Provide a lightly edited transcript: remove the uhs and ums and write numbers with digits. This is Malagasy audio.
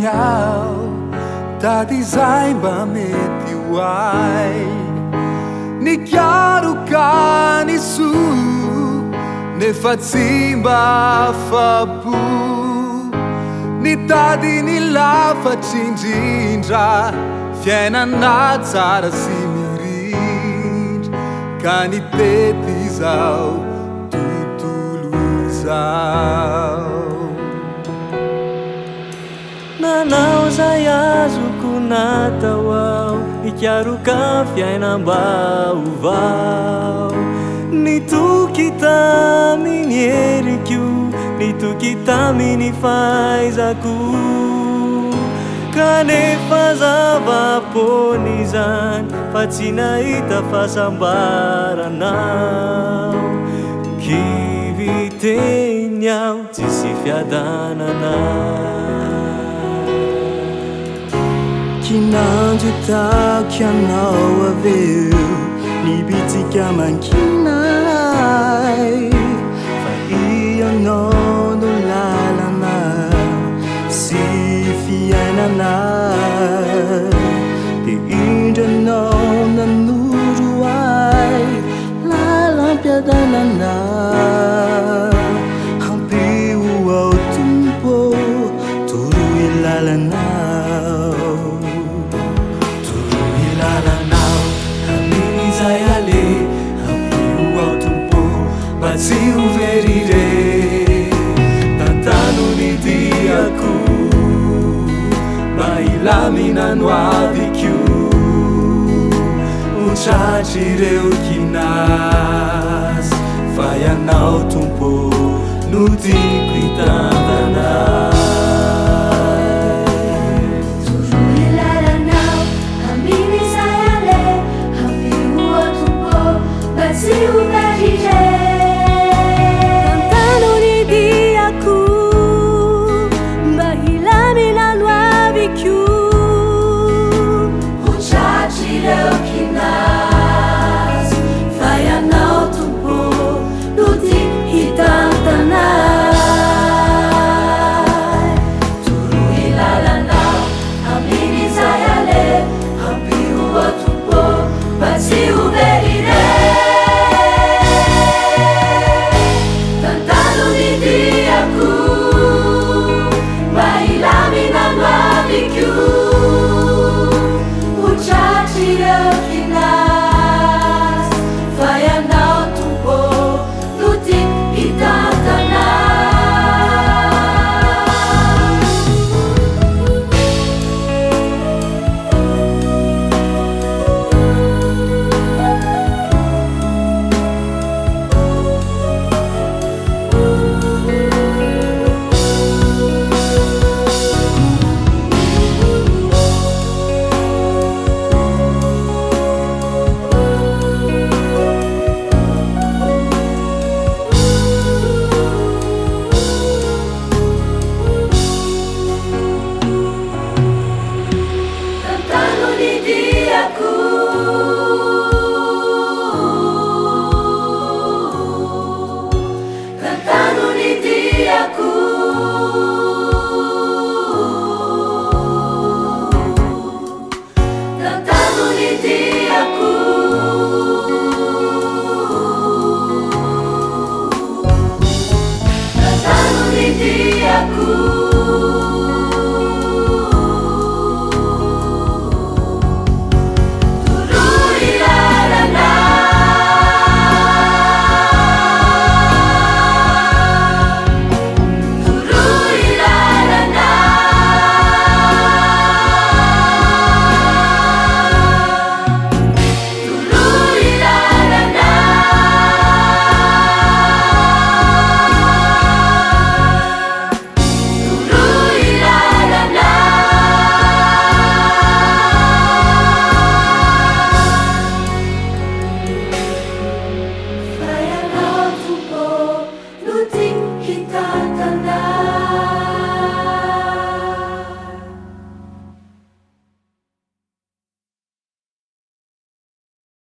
iao Tati zay mba mety hoay Nikiaroka ny soa nefa tsy mba afa-po Nitady ny lafatry indrindra fiainana tsara sy mirindra ka nitety zao tontolo zao Nanao zay azoko natao ao Ikaroka fiainam-baovao Nitoky tamin'ny heriko Nitoky tamin'ny fahaizako Kanefa zava-pony zany fa tsy nahita fahasambaranao Kiviteny aho tsisy fiadanana Kinandro taoko ianao aveo Nibitsika mankinay Fa ianao no lalana Sy fiainana De indranao nanoro ay Lalam-piadanana Hampio ao tompo Toro ilalanao Tsy overire tantanony diako mba ilaminano aviko Hotratry ireo kinazy fa ianao tompo no tiako hitantanay Toroy lalanao amin'izay ale Hampio ao tompo mba tsy overire